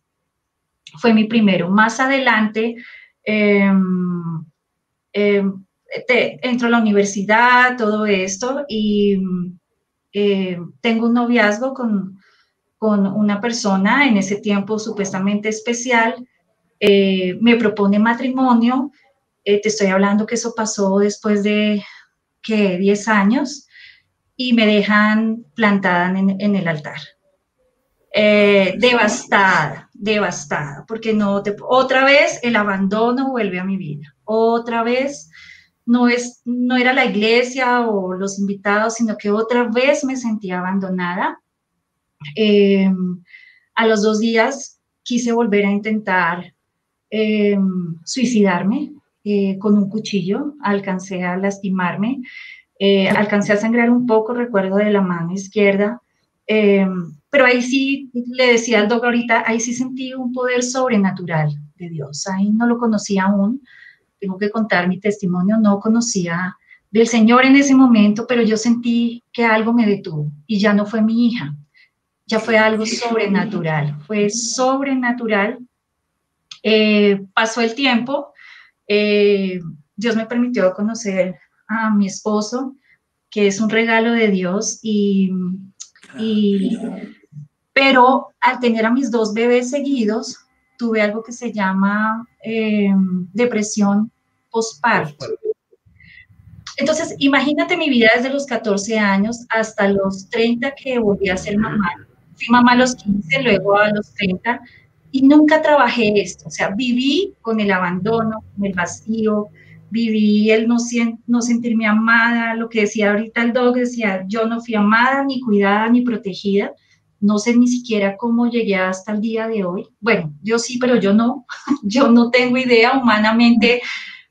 fue mi primero. Más adelante, entro a la universidad, todo esto, y tengo un noviazgo con una persona en ese tiempo supuestamente especial, me propone matrimonio, te estoy hablando que eso pasó después de, ¿qué? 10 años, y me dejan plantada en el altar. Devastada, porque otra vez el abandono vuelve a mi vida, otra vez no era la iglesia o los invitados, sino que otra vez me sentía abandonada. A los 2 días quise volver a intentar suicidarme con un cuchillo, alcancé a lastimarme, alcancé a sangrar un poco, recuerdo, de la mano izquierda, pero ahí sí, le decía al doctor ahorita, ahí sí sentí un poder sobrenatural de Dios, ahí no lo conocía aún, tengo que contar mi testimonio, no conocía del Señor en ese momento, pero yo sentí que algo me detuvo, y ya no fue mi hija, ya fue algo sobrenatural, fue sobrenatural. Pasó el tiempo, Dios me permitió conocer a mi esposo, que es un regalo de Dios, pero al tener a mis 2 bebés seguidos, tuve algo que se llama depresión postparto. Entonces, imagínate mi vida desde los 14 años hasta los 30 que volví a ser mamá. Fui mamá a los 15, luego a los 30, y nunca trabajé esto. O sea, viví con el abandono, con el vacío, viví el no sentirme amada, lo que decía ahorita el Doc, decía, yo no fui amada, ni cuidada, ni protegida. No sé ni siquiera cómo llegué hasta el día de hoy. Bueno, yo sí, pero yo no. Yo no tengo idea humanamente.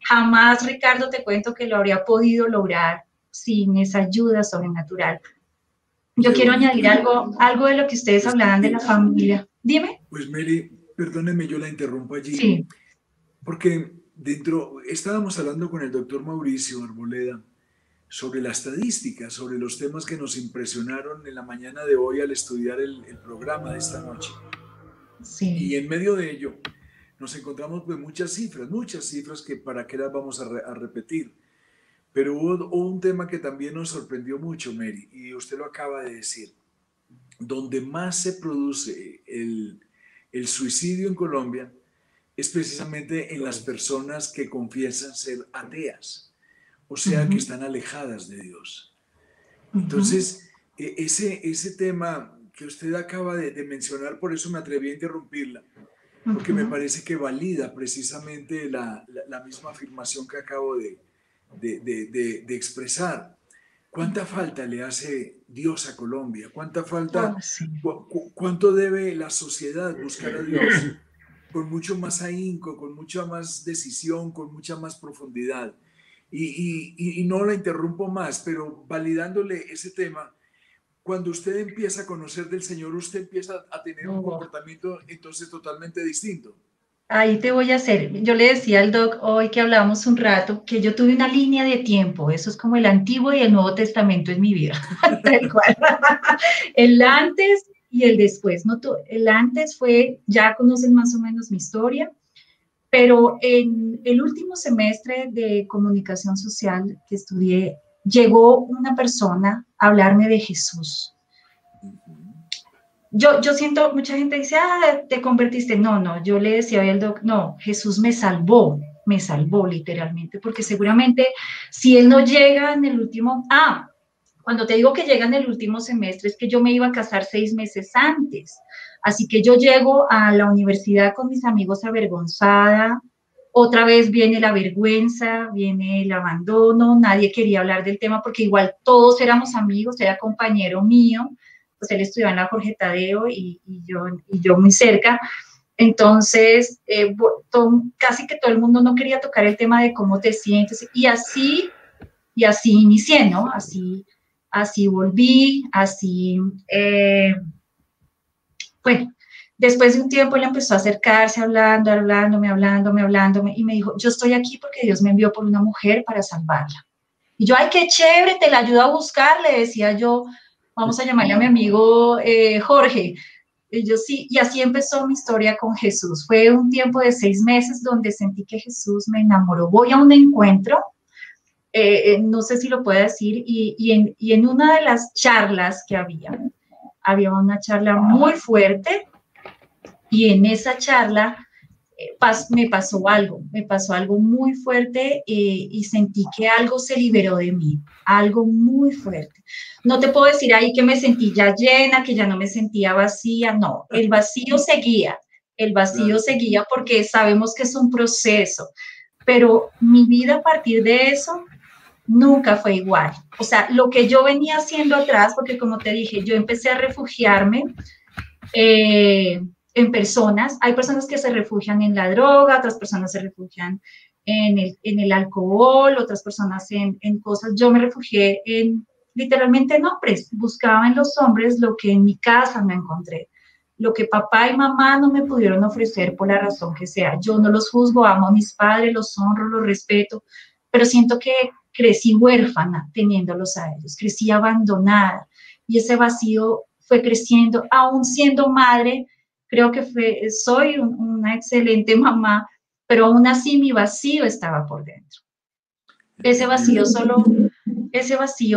Jamás, Ricardo, te cuento que lo habría podido lograr sin esa ayuda sobrenatural. Yo quiero añadir algo de lo que ustedes hablaban de la familia. Dime. Pues Mary, perdóneme, yo la interrumpo allí. Sí. Porque estábamos hablando con el doctor Mauricio Arboleda sobre la estadística, sobre los temas que nos impresionaron en la mañana de hoy al estudiar el programa de esta noche. Sí. Y en medio de ello nos encontramos con muchas cifras que para qué las vamos a repetir. Pero hubo un tema que también nos sorprendió mucho, Mary, y usted lo acaba de decir. Donde más se produce el suicidio en Colombia es precisamente en las personas que confiesan ser ateas, o sea, que están alejadas de Dios. Entonces, ese tema que usted acaba de mencionar, por eso me atreví a interrumpirla, porque me parece que valida precisamente la misma afirmación que acabo de expresar. ¿Cuánta falta le hace Dios a Colombia? ¿Cuánta falta, cuánto debe la sociedad buscar a Dios? Con mucho más ahínco, con mucha más decisión, con mucha más profundidad. Y no la interrumpo más, pero validándole ese tema, cuando usted empieza a conocer del Señor, usted empieza a tener un comportamiento entonces totalmente distinto. Ahí te voy a hacer, yo le decía al Doc hoy que hablábamos un rato, que yo tuve una línea de tiempo, eso es como el Antiguo y el Nuevo Testamento en mi vida, tal cual. El antes y el después, ¿no? El antes fue, ya conocen más o menos mi historia, pero en el último semestre de comunicación social que estudié, llegó una persona a hablarme de Jesús. Yo siento, mucha gente dice, te convertiste. No, yo le decía al Doc, no, Jesús me salvó literalmente, porque seguramente si él no llega en el último, cuando te digo que llega en el último semestre, es que yo me iba a casar 6 meses antes, así que yo llego a la universidad con mis amigos avergonzada, otra vez viene la vergüenza, viene el abandono, nadie quería hablar del tema, porque igual todos éramos amigos, era compañero mío, pues él estudiaba en la Jorge Tadeo y yo muy cerca. Entonces, casi que todo el mundo no quería tocar el tema de cómo te sientes. Y así inicié, ¿no? Así volví, bueno, después de un tiempo él empezó a acercarse, hablándome, y me dijo, yo estoy aquí porque Dios me envió por una mujer para salvarla. Y yo, ay, qué chévere, te la ayudo a buscar, le decía yo, vamos a llamarle a mi amigo Jorge. Y yo sí, y así empezó mi historia con Jesús. Fue un tiempo de 6 meses donde sentí que Jesús me enamoró. Voy a un encuentro, no sé si lo puedo decir, y en una de las charlas que había una charla muy fuerte, y en esa charla me pasó algo muy fuerte y sentí que algo se liberó de mí, algo muy fuerte. No te puedo decir ahí que me sentí ya llena, que ya no me sentía vacía, no, el vacío seguía porque sabemos que es un proceso, pero mi vida a partir de eso nunca fue igual. O sea, lo que yo venía haciendo atrás, porque como te dije, yo empecé a refugiarme en personas. Hay personas que se refugian en la droga, otras personas se refugian en el alcohol, otras personas en cosas. Yo me refugié literalmente en hombres. Buscaba en los hombres lo que en mi casa no encontré, lo que papá y mamá no me pudieron ofrecer por la razón que sea. Yo no los juzgo, amo a mis padres, los honro, los respeto, pero siento que crecí huérfana teniéndolos a ellos, crecí abandonada y ese vacío fue creciendo, aún siendo madre. Creo que soy una excelente mamá, pero aún así mi vacío estaba por dentro. Ese vacío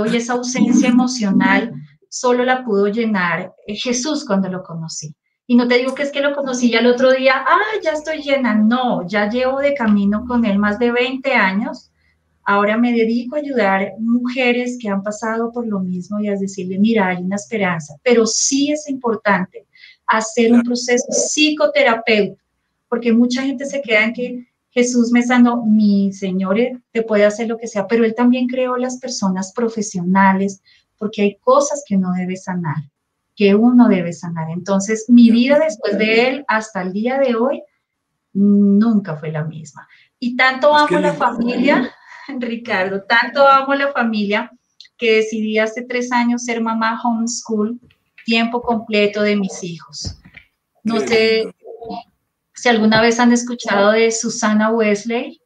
y esa ausencia emocional solo la pudo llenar Jesús cuando lo conocí. Y no te digo que es que lo conocí ya el otro día, ya estoy llena. No, ya llevo de camino con él más de 20 años. Ahora me dedico a ayudar mujeres que han pasado por lo mismo y a decirle, mira, hay una esperanza. Pero sí es importante hacer un proceso psicoterapéutico, porque mucha gente se queda en que Jesús me sanó, mi Señor te puede hacer lo que sea, pero Él también creó las personas profesionales, porque hay cosas que no debe sanar, que uno debe sanar. Entonces, mi vida después de Él hasta el día de hoy nunca fue la misma. Y tanto amo la familia, Ricardo, tanto amo la familia que decidí hace 3 años ser mamá homeschool, tiempo completo de mis hijos. No sé si alguna vez han escuchado de Susana Wesley,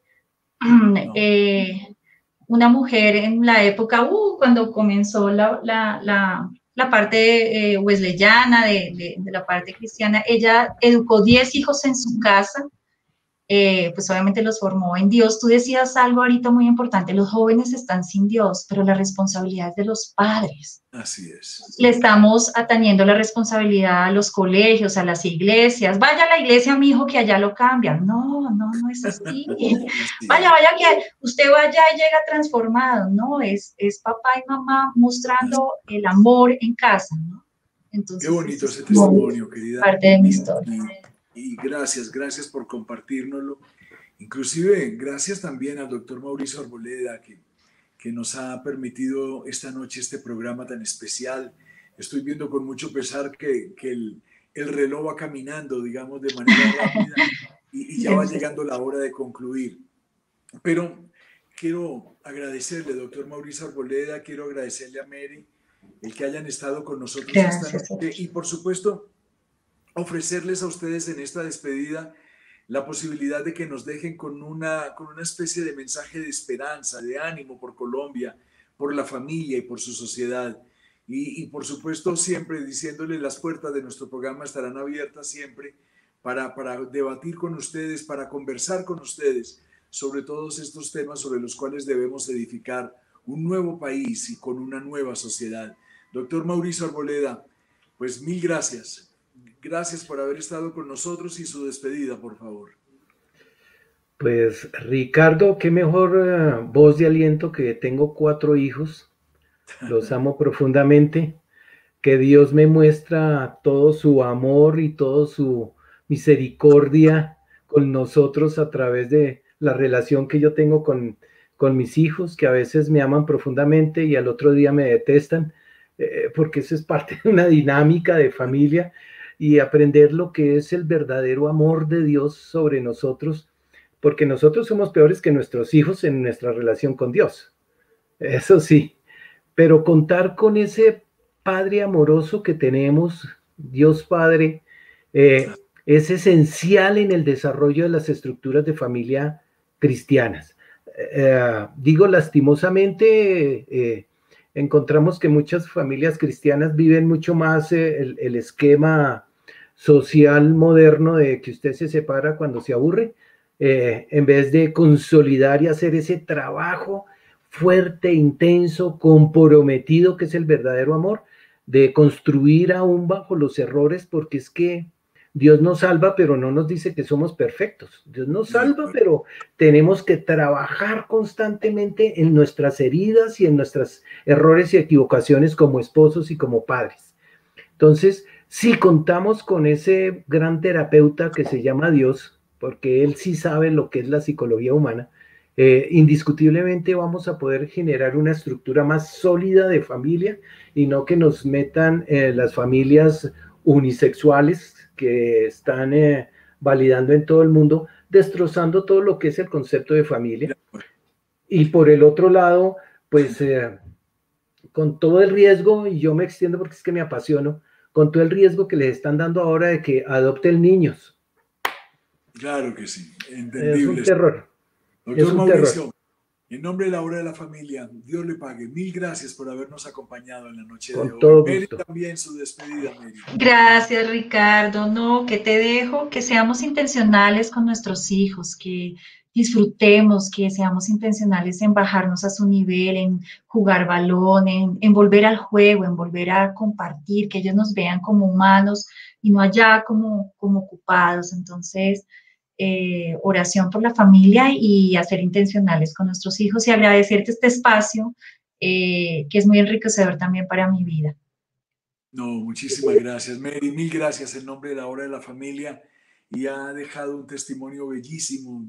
una mujer en la época, cuando comenzó la parte wesleyana, de la parte cristiana. Ella educó 10 hijos en su casa, pues obviamente los formó en Dios. Tú decías algo ahorita muy importante, los jóvenes están sin Dios, pero la responsabilidad es de los padres. Así es. Le estamos atañendo la responsabilidad a los colegios, a las iglesias. Vaya a la iglesia, mi hijo, que allá lo cambian. No es así. Vaya, que usted vaya y llega transformado. No, es papá y mamá mostrando el amor en casa, ¿no? Entonces, qué bonito ese testimonio, querida. Parte de mi historia. Y gracias por compartirnoslo. Inclusive, gracias también al doctor Mauricio Arboleda, que nos ha permitido esta noche este programa tan especial. Estoy viendo con mucho pesar que el reloj va caminando, digamos, de manera rápida y ya va llegando la hora de concluir. Pero quiero agradecerle, doctor Mauricio Arboleda, quiero agradecerle a Mary el que hayan estado con nosotros esta noche y, por supuesto, ofrecerles a ustedes en esta despedida la posibilidad de que nos dejen con una especie de mensaje de esperanza, de ánimo por Colombia, por la familia y por su sociedad. Y por supuesto, siempre diciéndole, las puertas de nuestro programa estarán abiertas siempre para debatir con ustedes, para conversar con ustedes sobre todos estos temas sobre los cuales debemos edificar un nuevo país y con una nueva sociedad. Doctor Mauricio Arboleda, pues mil gracias. Gracias por haber estado con nosotros y su despedida, por favor. Pues Ricardo, qué mejor voz de aliento, que tengo 4 hijos, los amo profundamente, que Dios me muestra todo su amor y toda su misericordia con nosotros a través de la relación que yo tengo con mis hijos, que a veces me aman profundamente y al otro día me detestan, porque eso es parte de una dinámica de familia. Y aprender lo que es el verdadero amor de Dios sobre nosotros, porque nosotros somos peores que nuestros hijos en nuestra relación con Dios, eso sí, pero contar con ese Padre amoroso que tenemos, Dios Padre, es esencial en el desarrollo de las estructuras de familia cristianas. Digo, lastimosamente, encontramos que muchas familias cristianas viven mucho más el esquema social moderno de que usted se separa cuando se aburre, en vez de consolidar y hacer ese trabajo fuerte, intenso, comprometido, que es el verdadero amor, de construir aún bajo los errores, porque es que Dios nos salva, pero no nos dice que somos perfectos. Dios nos salva, pero tenemos que trabajar constantemente en nuestras heridas y en nuestros errores y equivocaciones como esposos y como padres. Entonces, si contamos con ese gran terapeuta que se llama Dios, porque Él sí sabe lo que es la psicología humana, indiscutiblemente vamos a poder generar una estructura más sólida de familia y no que nos metan las familias unisexuales que están validando en todo el mundo, destrozando todo lo que es el concepto de familia. Y por el otro lado, pues con todo el riesgo, y yo me extiendo porque es que me apasiono, con todo el riesgo que les están dando ahora de que adopten niños. Claro que sí, entendible. Es un terror. Doctor Mauricio, en nombre de la Hora de la Familia, Dios le pague. Mil gracias por habernos acompañado en la noche de hoy. Con todo Mary, gusto. también su despedida, Mary. Gracias, Ricardo. No, que te dejo, que seamos intencionales con nuestros hijos, que disfrutemos, que seamos intencionales en bajarnos a su nivel, en jugar balón, en volver al juego, en volver a compartir, que ellos nos vean como humanos y no allá como ocupados. Entonces, oración por la familia y a ser intencionales con nuestros hijos y agradecerte este espacio, que es muy enriquecedor también para mi vida. No, muchísimas gracias, Mary. Mil gracias en nombre de la hora de la familia y ha dejado un testimonio bellísimo.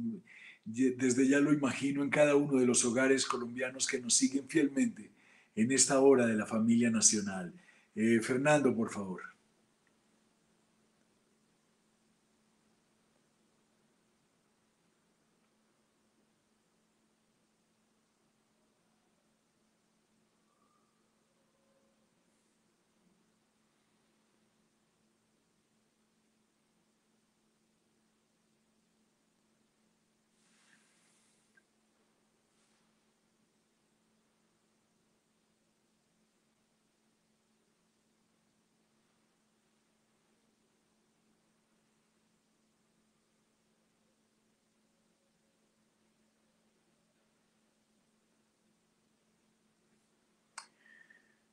Desde ya lo imagino en cada uno de los hogares colombianos que nos siguen fielmente en esta hora de la familia nacional. Fernando, por favor.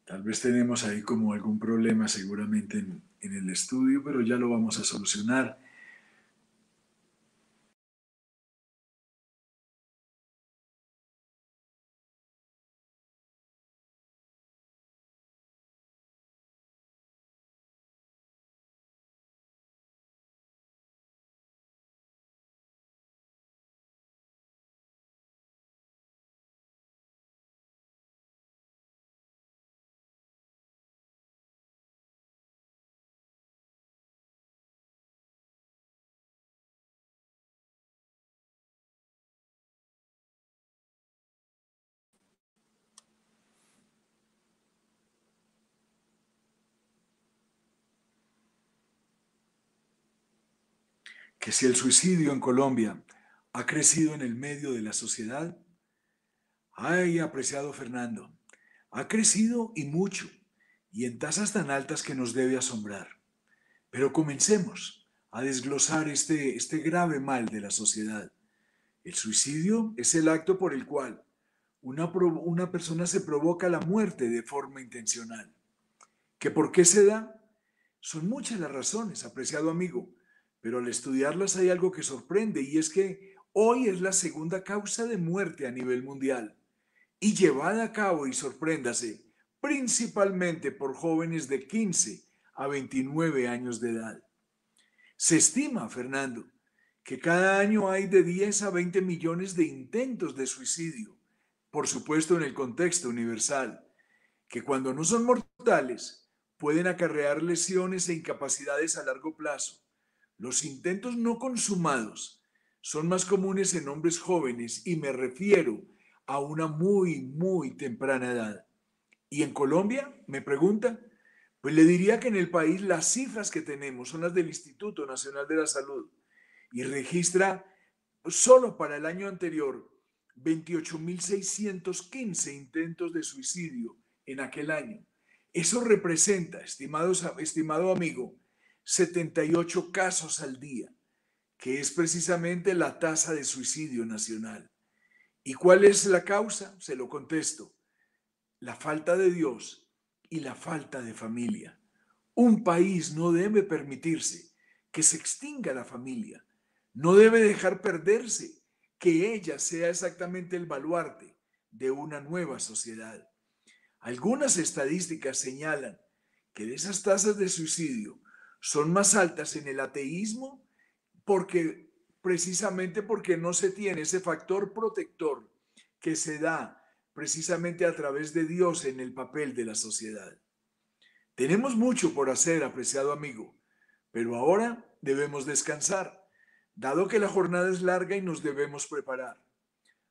Tal vez tenemos ahí como algún problema seguramente en el estudio, pero ya lo vamos a solucionar. Que si el suicidio en Colombia ha crecido en el medio de la sociedad, ay, apreciado Fernando, ha crecido y mucho, y en tasas tan altas que nos debe asombrar. Pero comencemos a desglosar este grave mal de la sociedad. El suicidio es el acto por el cual una persona se provoca la muerte de forma intencional. ¿Que por qué se da? Son muchas las razones, apreciado amigo, pero al estudiarlas hay algo que sorprende y es que hoy es la segunda causa de muerte a nivel mundial y llevada a cabo, y sorpréndase, principalmente por jóvenes de 15 a 29 años de edad. Se estima, Fernando, que cada año hay de 10 a 20 millones de intentos de suicidio, por supuesto en el contexto universal, que cuando no son mortales pueden acarrear lesiones e incapacidades a largo plazo. Los intentos no consumados son más comunes en hombres jóvenes y me refiero a una muy temprana edad. ¿Y en Colombia? Me pregunta. Pues le diría que en el país las cifras que tenemos son las del Instituto Nacional de la Salud y registra solo para el año anterior 28.615 intentos de suicidio en aquel año. Eso representa, estimado amigo, 78 casos al día, que es precisamente la tasa de suicidio nacional. ¿Y cuál es la causa? Se lo contesto. La falta de Dios y la falta de familia. Un país no debe permitirse que se extinga la familia. No debe dejar perderse que ella sea exactamente el baluarte de una nueva sociedad. Algunas estadísticas señalan que de esas tasas de suicidio son más altas en el ateísmo precisamente porque no se tiene ese factor protector que se da precisamente a través de Dios en el papel de la sociedad. Tenemos mucho por hacer, apreciado amigo, pero ahora debemos descansar, dado que la jornada es larga y nos debemos preparar,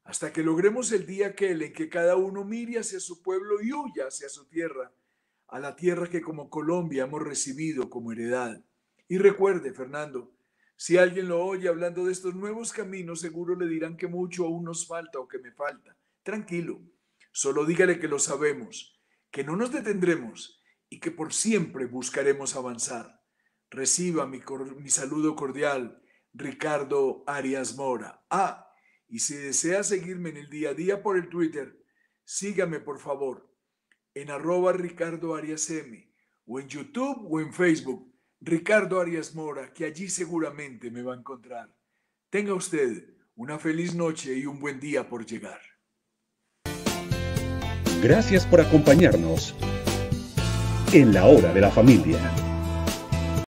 hasta que logremos el día aquel en que cada uno mire hacia su pueblo y huya hacia su tierra, a la tierra que como Colombia hemos recibido como heredad. Y recuerde, Fernando, si alguien lo oye hablando de estos nuevos caminos, seguro le dirán que mucho aún nos falta o que me falta. Tranquilo, solo dígale que lo sabemos, que no nos detendremos y que por siempre buscaremos avanzar. Reciba mi saludo cordial, Ricardo Arias Mora. Ah, Y si desea seguirme en el día a día por el Twitter, sígame por favor en @RicardoAriasM o en YouTube o en Facebook, Ricardo Arias Mora, que allí seguramente me va a encontrar. Tenga usted una feliz noche y un buen día por llegar. Gracias por acompañarnos en La Hora de la Familia.